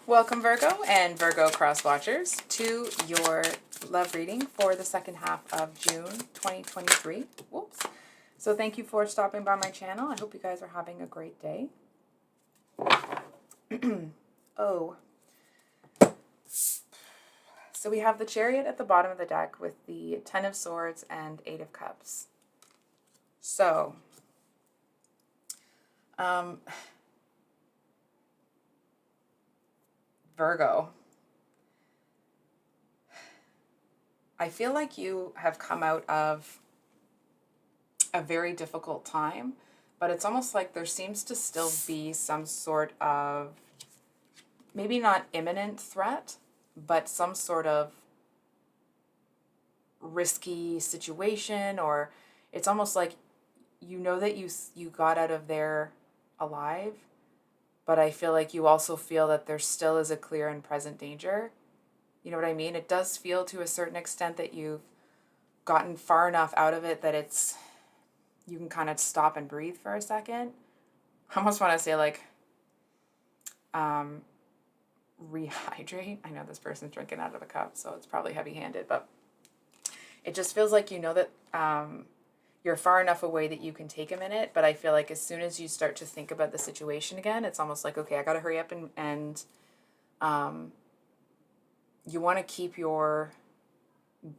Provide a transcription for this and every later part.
Welcome, Virgo and Virgo cross watchers, to your love reading for the second half of June 2023. Whoops. So thank you for stopping by my channel. I hope you guys are having a great day. Oh. So we have the Chariot at the bottom of the deck with the Ten of Swords and Eight of Cups. So, Virgo, I feel like you have come out of a very difficult time, but it's almost like there seems to still be some sort of, maybe not imminent threat, but some sort of risky situation, or it's almost like you know that you got out of there alive, but I feel like you also feel that there still is a clear and present danger. You know what I mean? It does feel to a certain extent that you've gotten far enough out of it that you can kind of stop and breathe for a second. I almost want to say like rehydrate. I know this person's drinking out of a cup, so it's probably heavy-handed, but it just feels like you know that you're far enough away that you can take a minute, but I feel like as soon as you start to think about the situation again, it's almost like, okay, I got to hurry up and you want to keep your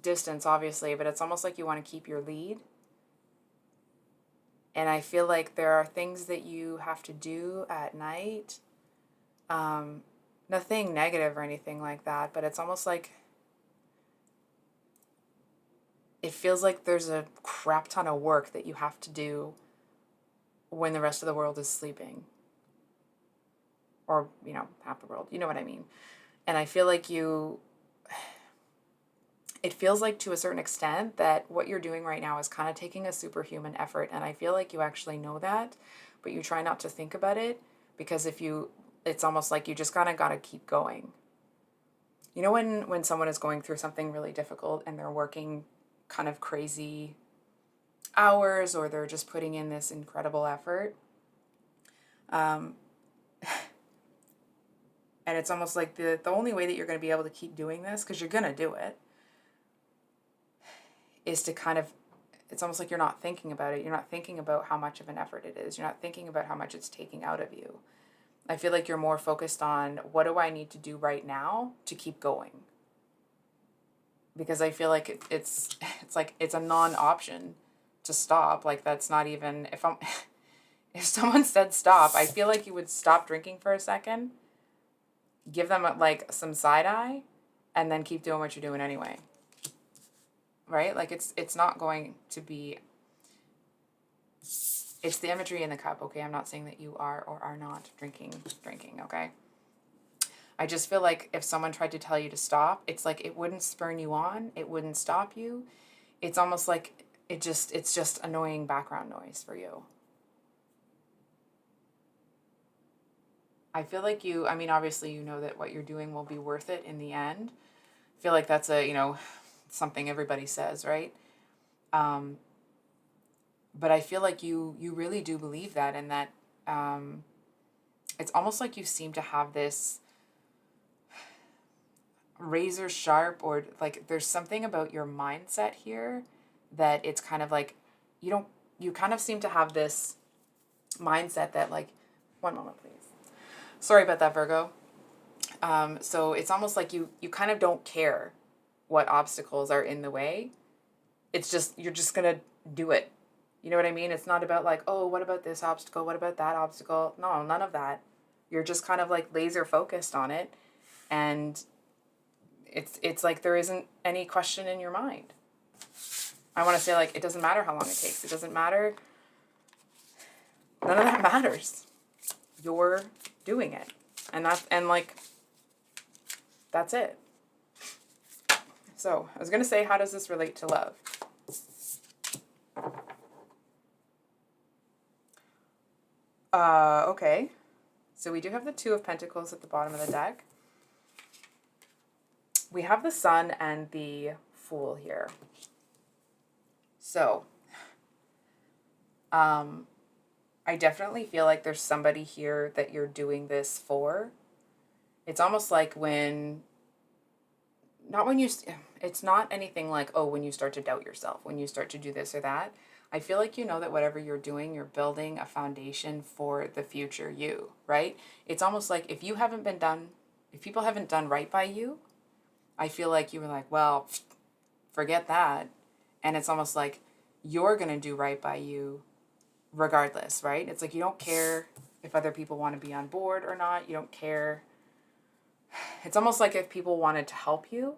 distance, obviously, but it's almost like you want to keep your lead. And I feel like there are things that you have to do at night. Nothing negative or anything like that, but it's almost like it feels like there's a crap ton of work that you have to do when the rest of the world is sleeping. Or, half the world. You know what I mean? And I feel like it feels like to a certain extent that what you're doing right now is kind of taking a superhuman effort. And I feel like you actually know that, but you try not to think about it because it's almost like you just kind of got to keep going. You know, when someone is going through something really difficult and they're working kind of crazy hours, or they're just putting in this incredible effort. And it's almost like the only way that you're going to be able to keep doing this, because you're going to do it, is to kind of, it's almost like you're not thinking about it. You're not thinking about how much of an effort it is. You're not thinking about how much it's taking out of you. I feel like you're more focused on, what do I need to do right now to keep going? Because I feel like it's like it's a non-option to stop. Like, that's not even, if someone said stop, I feel like you would stop drinking for a second, give them like some side eye, and then keep doing what you're doing anyway. Right? Like it's not going to be, it's the imagery in the cup, okay? I'm not saying that you are or are not drinking, okay? I just feel like if someone tried to tell you to stop, it's like it wouldn't spurn you on. It wouldn't stop you. It's almost like it's just annoying background noise for you. I feel like obviously you know that what you're doing will be worth it in the end. I feel like that's something everybody says, right? But I feel like you really do believe that, and that it's almost like you seem to have this razor sharp, or like there's something about your mindset here that it's kind of like you kind of seem to have this mindset that, like, one moment please, sorry about that, Virgo. So it's almost like you kind of don't care what obstacles are in the way. It's just, you're just gonna do it. You know what I mean? It's not about like, oh, what about this obstacle? What about that obstacle? No, none of that. You're just kind of like laser focused on it. And it's like there isn't any question in your mind. I want to say, like, it doesn't matter how long it takes. It doesn't matter. None of that matters. You're doing it. And that's it. So I was going to say, how does this relate to love? Okay. So we do have the Two of Pentacles at the bottom of the deck. We have the Sun and the Fool here. So, I definitely feel like there's somebody here that you're doing this for. It's almost like when, not when you, it's not anything like, oh, when you start to doubt yourself, when you start to do this or that. I feel like you know that whatever you're doing, you're building a foundation for the future you, right? It's almost like if you haven't been done, if people haven't done right by you, I feel like you were like, well, forget that. And it's almost like you're going to do right by you regardless, right? It's like you don't care if other people want to be on board or not. You don't care. It's almost like if people wanted to help you,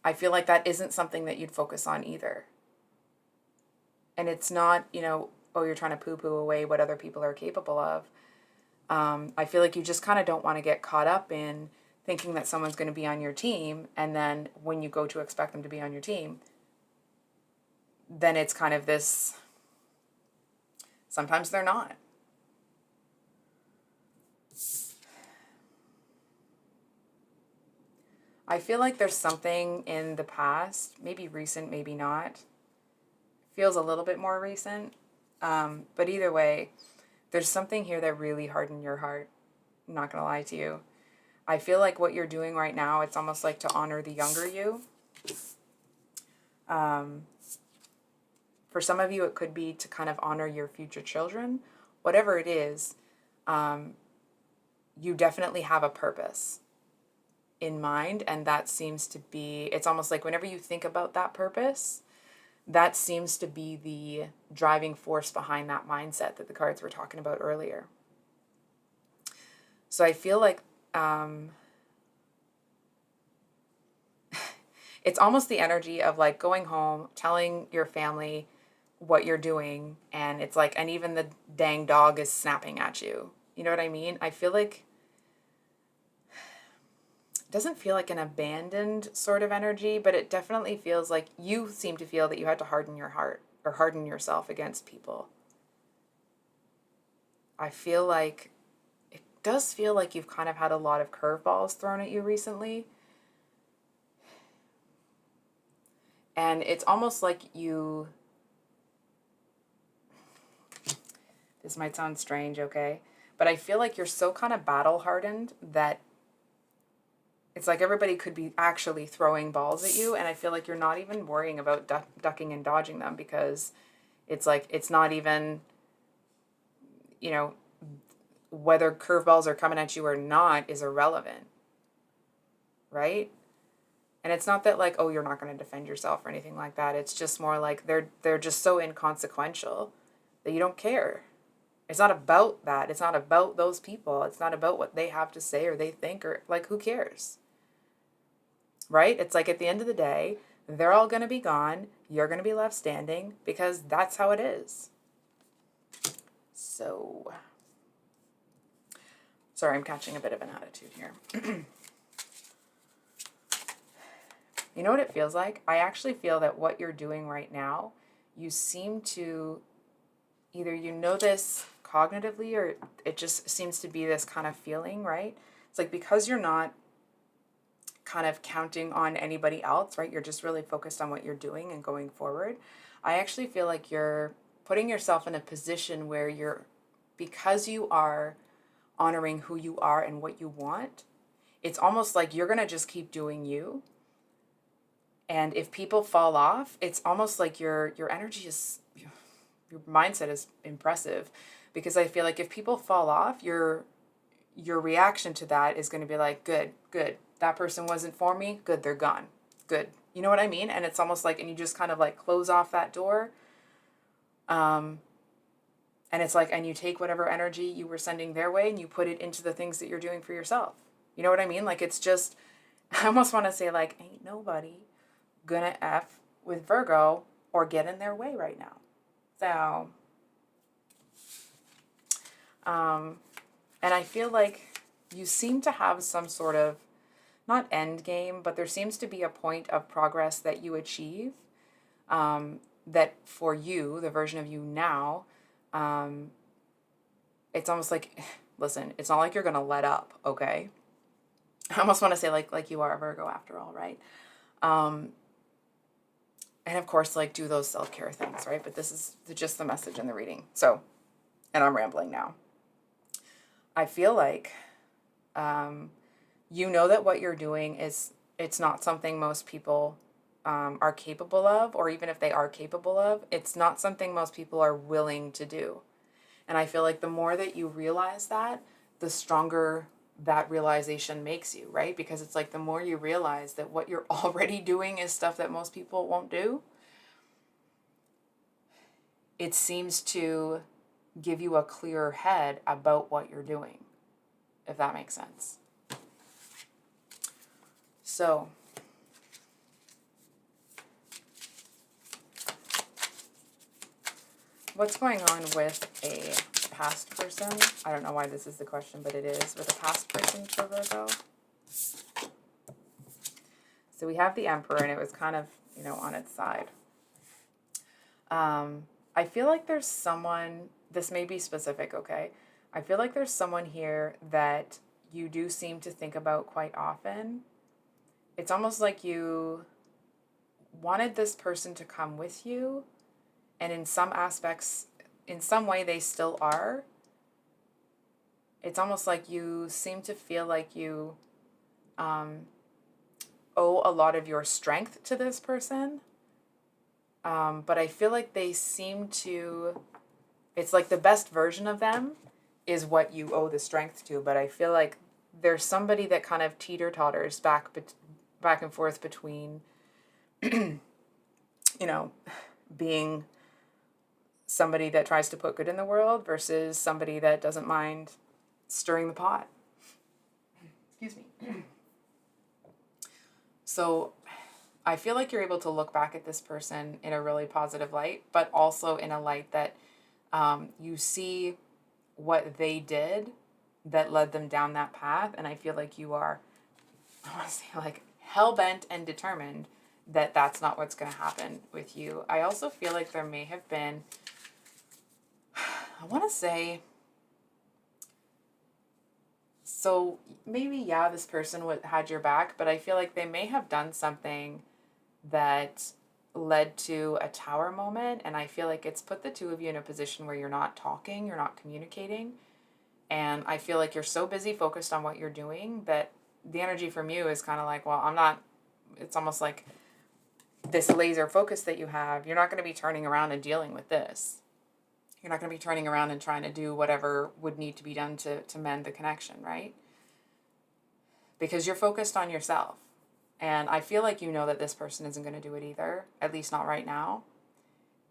I feel like that isn't something that you'd focus on either. And it's not, oh, you're trying to poo poo away what other people are capable of. I feel like you just kind of don't want to get caught up in thinking that someone's going to be on your team. And then when you go to expect them to be on your team, then it's kind of this, sometimes they're not. I feel like there's something in the past, maybe recent, maybe not. Feels a little bit more recent. But either way, there's something here that really hardened your heart. I'm not going to lie to you. I feel like what you're doing right now, it's almost like to honor the younger you. For some of you, it could be to kind of honor your future children. Whatever it is, you definitely have a purpose in mind, and that seems to be, it's almost like whenever you think about that purpose, that seems to be the driving force behind that mindset that the cards were talking about earlier. So I feel like it's almost the energy of like going home, telling your family what you're doing, and it's like, and even the dang dog is snapping at you. You know what I mean? I feel like it doesn't feel like an abandoned sort of energy, but it definitely feels like you seem to feel that you had to harden your heart or harden yourself against people. I feel like it does feel like you've kind of had a lot of curveballs thrown at you recently. And it's almost like you, this might sound strange, okay? But I feel like you're so kind of battle hardened that it's like everybody could be actually throwing balls at you. And I feel like you're not even worrying about ducking and dodging them, because it's like, it's not even, whether curveballs are coming at you or not is irrelevant, right? And it's not that like, oh, you're not going to defend yourself or anything like that. It's just more like they're just so inconsequential that you don't care. It's not about that. It's not about those people. It's not about what they have to say or they think, or like, who cares? Right? It's like at the end of the day, they're all going to be gone. You're going to be left standing, because that's how it is. So, sorry, I'm catching a bit of an attitude here. You know what it feels like? I actually feel that what you're doing right now, you seem to, either you know this cognitively, or it just seems to be this kind of feeling, right? It's like because you're not kind of counting on anybody else, right? You're just really focused on what you're doing and going forward. I actually feel like you're putting yourself in a position where you're, because you are honoring who you are and what you want, it's almost like you're going to just keep doing you. And if people fall off, it's almost like your energy is, your mindset is impressive, because I feel like if people fall off, your reaction to that is going to be like, good, that person wasn't for me, good, they're gone, good. You know what I mean? And it's almost like, and you just kind of like close off that door. And it's like, and you take whatever energy you were sending their way and you put it into the things that you're doing for yourself. You know what I mean? Like, it's just, I almost want to say like, ain't nobody gonna F with Virgo or get in their way right now. So, and I feel like you seem to have some sort of, not end game, but there seems to be a point of progress that you achieve, that for you, the version of you now, it's almost like, listen, it's not like you're going to let up, okay? I almost want to say like you are a Virgo after all, right? And of course, like, do those self-care things, right? But this is just the message in the reading. So, and I'm rambling now. I feel like You know that what you're doing it's not something most people are capable of, or even if they are capable of, it's not something most people are willing to do. And I feel like the more that you realize that, the stronger that realization makes you, right? Because it's like the more you realize that what you're already doing is stuff that most people won't do, it seems to give you a clearer head about what you're doing, if that makes sense. So, what's going on with a past person? I don't know why this is the question, but it is. With a past person for Virgo. So we have the Emperor, and it was kind of, on its side. I feel like there's someone, this may be specific, okay? I feel like there's someone here that you do seem to think about quite often. It's almost like you wanted this person to come with you, and in some aspects, in some way they still are. It's almost like you seem to feel like you owe a lot of your strength to this person. But I feel like they seem to, it's like the best version of them is what you owe the strength to. But I feel like there's somebody that kind of teeter-totters back and forth between, being somebody that tries to put good in the world versus somebody that doesn't mind stirring the pot. Excuse me. So I feel like you're able to look back at this person in a really positive light, but also in a light that you see what they did that led them down that path. And I feel like you are, I want to say, like, hell-bent and determined that that's not what's going to happen with you. I also feel like there may have been, I want to say, so maybe, yeah, this person had your back, but I feel like they may have done something that led to a tower moment, and I feel like it's put the two of you in a position where you're not talking, you're not communicating, and I feel like you're so busy focused on what you're doing that the energy from you is kind of like, well, I'm not, it's almost like this laser focus that you have, you're not going to be turning around and dealing with this. You're not going to be turning around and trying to do whatever would need to be done to mend the connection, right? Because you're focused on yourself. And I feel like you know that this person isn't going to do it either, at least not right now.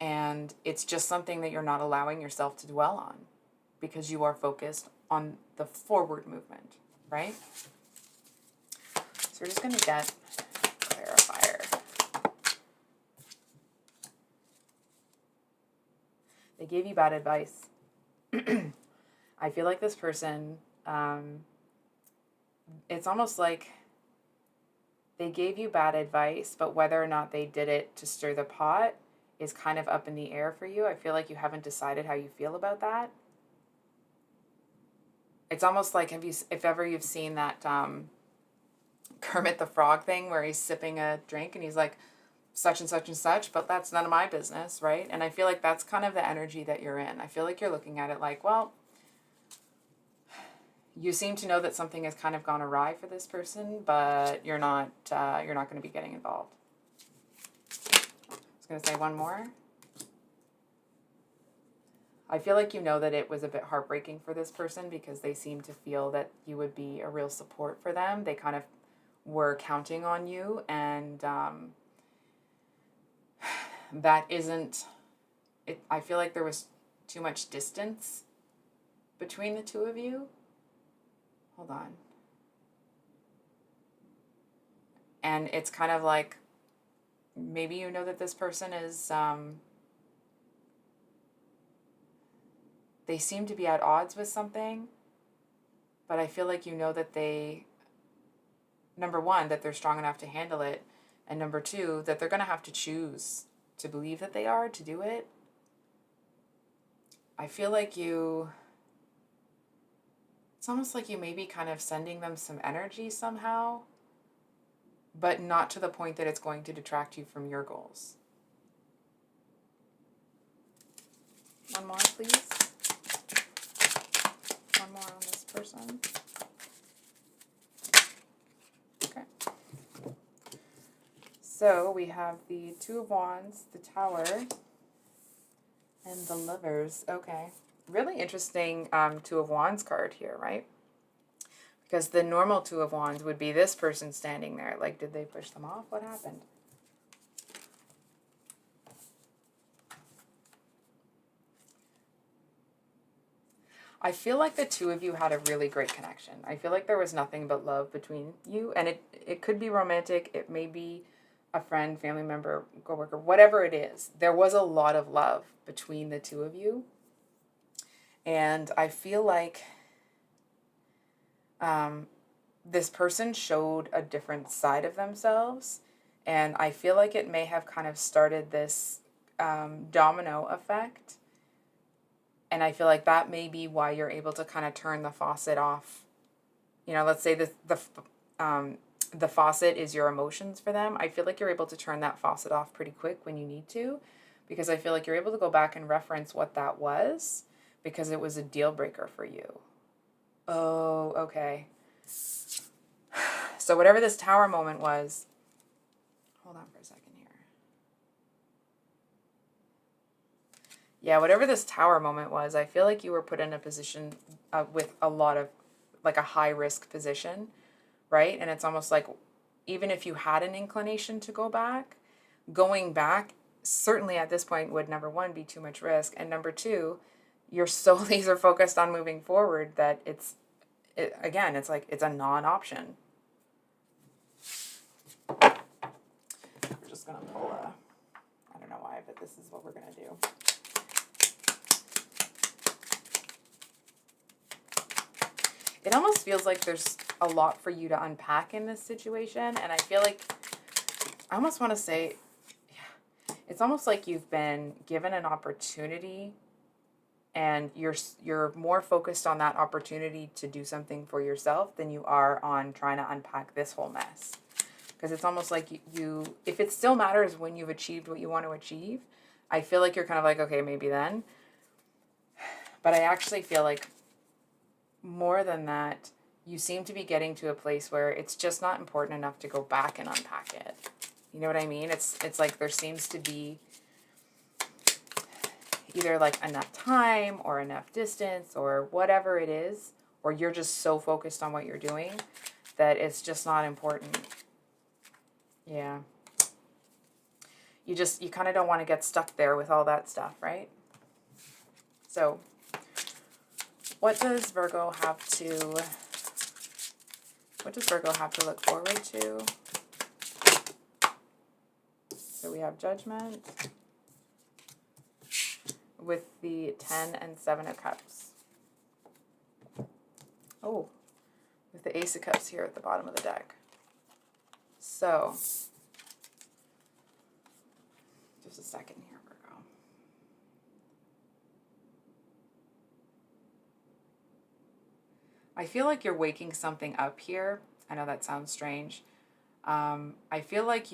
And it's just something that you're not allowing yourself to dwell on because you are focused on the forward movement, right? So we're just going to get clarifier. They gave you bad advice. I feel like this person, it's almost like they gave you bad advice, but whether or not they did it to stir the pot is kind of up in the air for you. I feel like you haven't decided how you feel about that. It's almost like, if ever you've seen that Kermit the Frog thing where he's sipping a drink and he's like, such and such and such, but that's none of my business, right? And I feel like that's kind of the energy that you're in. I feel like you're looking at it like, well, you seem to know that something has kind of gone awry for this person, but you're not going to be getting involved. I was going to say one more. I feel like you know that it was a bit heartbreaking for this person because they seem to feel that you would be a real support for them. They kind of were counting on you, and that isn't it. I feel like there was too much distance between the two of you. Hold on. And it's kind of like, maybe you know that this person is, they seem to be at odds with something, but I feel like you know that they, number one, that they're strong enough to handle it, and number two, that they're going to have to choose to believe that they are, to do it. I feel like it's almost like you may be kind of sending them some energy somehow, but not to the point that it's going to detract you from your goals. One more, please. One more on this person. So we have the Two of Wands, the Tower, and the Lovers. Okay. Really interesting Two of Wands card here, right? Because the normal Two of Wands would be this person standing there. Like, did they push them off? What happened? I feel like the two of you had a really great connection. I feel like there was nothing but love between you. And it could be romantic. It may be a friend, family member, coworker, whatever it is. There was a lot of love between the two of you. And I feel like this person showed a different side of themselves. And I feel like it may have kind of started this domino effect. And I feel like that may be why you're able to kind of turn the faucet off. You know, let's say the faucet is your emotions for them. I feel like you're able to turn that faucet off pretty quick when you need to, because I feel like you're able to go back and reference what that was because it was a deal breaker for you. Oh, okay. So whatever this Tower moment was, hold on for a second here. Yeah, whatever this Tower moment was, I feel like you were put in a position with a lot of, like a high risk position, right? And it's almost like even if you had an inclination to go back, going back certainly at this point would, number one, be too much risk. And number two, you're so laser focused on moving forward that it's like it's a non-option. We're just going to pull I don't know why, but this is what we're going to do. It almost feels like there's a lot for you to unpack in this situation. And I feel like, I almost want to say, yeah, it's almost like you've been given an opportunity and you're more focused on that opportunity to do something for yourself than you are on trying to unpack this whole mess. Because it's almost like you, if it still matters when you've achieved what you want to achieve, I feel like you're kind of like, okay, maybe then. But I actually feel like more than that, you seem to be getting to a place where it's just not important enough to go back and unpack it. You know what I mean? It's like there seems to be either like enough time or enough distance or whatever it is, or you're just so focused on what you're doing that it's just not important. Yeah. You kind of don't want to get stuck there with all that stuff, right? So what does Virgo have to look forward to? So we have Judgment with the 10 and 7 of Cups. Oh, with the Ace of Cups here at the bottom of the deck. So, just a second here, Virgo. I feel like you're waking something up here. I know that sounds strange. I feel like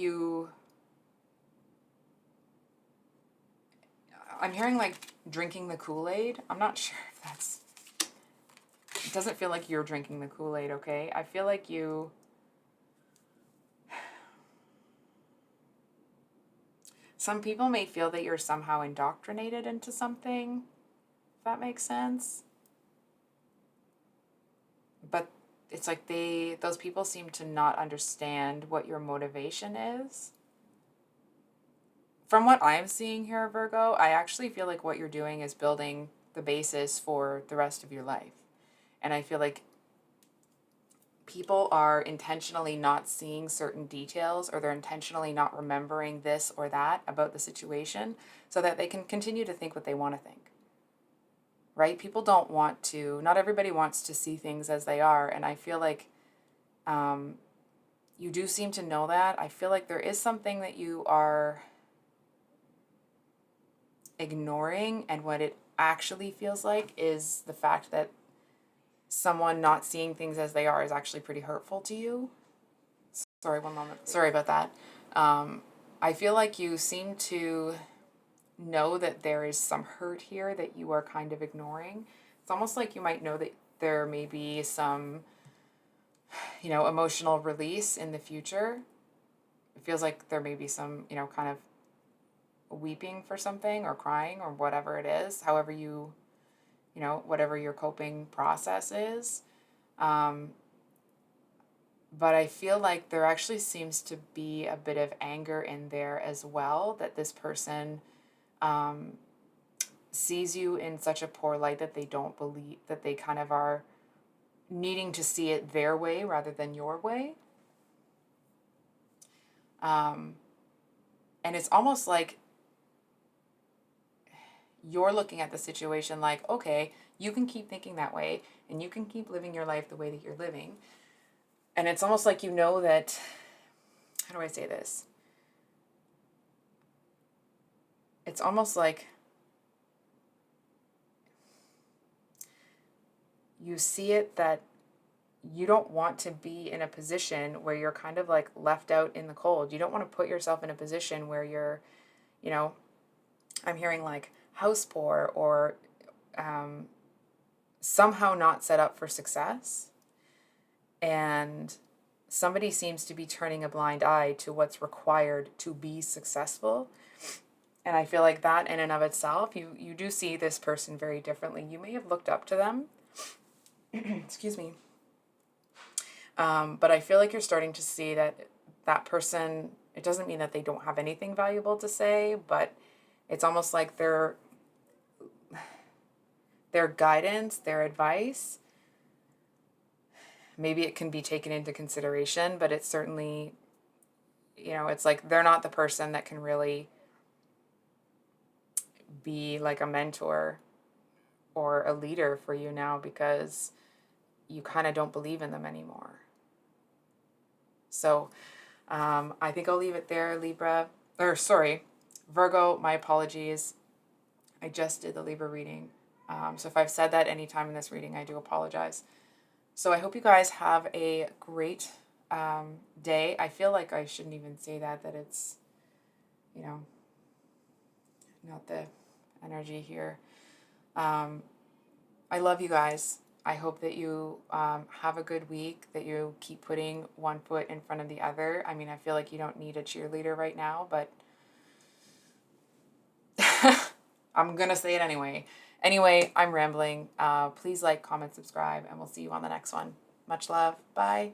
I'm hearing like drinking the Kool-Aid. I'm not sure if that's, it doesn't feel like you're drinking the Kool-Aid, okay? I feel like some people may feel that you're somehow indoctrinated into something, if that makes sense. But it's like those people seem to not understand what your motivation is. From what I'm seeing here, Virgo, I actually feel like what you're doing is building the basis for the rest of your life. And I feel like people are intentionally not seeing certain details, or they're intentionally not remembering this or that about the situation so that they can continue to think what they want to think. Right? People don't want to, not everybody wants to see things as they are. And I feel like you do seem to know that. I feel like there is something that you are ignoring, and what it actually feels like is the fact that someone not seeing things as they are is actually pretty hurtful to you. Sorry, one moment. Sorry about that. I feel like you seem to know that there is some hurt here that you are kind of ignoring. It's almost like you might know that there may be some, emotional release in the future. it feels like there may be some, kind of weeping for something or crying or whatever it is, however whatever your coping process is. But I feel like there actually seems to be a bit of anger in there as well, that this person sees you in such a poor light that they don't believe, that they kind of are needing to see it their way rather than your way. And it's almost like you're looking at the situation like, okay, you can keep thinking that way and you can keep living your life the way that you're living. And it's almost like that, how do I say this? It's almost like you see it that you don't want to be in a position where you're kind of like left out in the cold. You don't want to put yourself in a position where you're, I'm hearing like house poor or somehow not set up for success. And somebody seems to be turning a blind eye to what's required to be successful. And I feel like that in and of itself, you do see this person very differently. You may have looked up to them. Excuse me. But I feel like you're starting to see that person, it doesn't mean that they don't have anything valuable to say, but it's almost like their guidance, their advice, maybe it can be taken into consideration, but it's certainly, it's like they're not the person that can really be like a mentor or a leader for you now, because you kind of don't believe in them anymore. So I think I'll leave it there, Virgo, my apologies. I just did the Libra reading. So if I've said that any time in this reading, I do apologize. So I hope you guys have a great day. I feel like I shouldn't even say that it's, not the energy here. I love you guys. I hope that you have a good week, that you keep putting one foot in front of the other. I mean, I feel like you don't need a cheerleader right now, but I'm going to say it anyway. Anyway, I'm rambling. Please like, comment, subscribe, and we'll see you on the next one. Much love. Bye.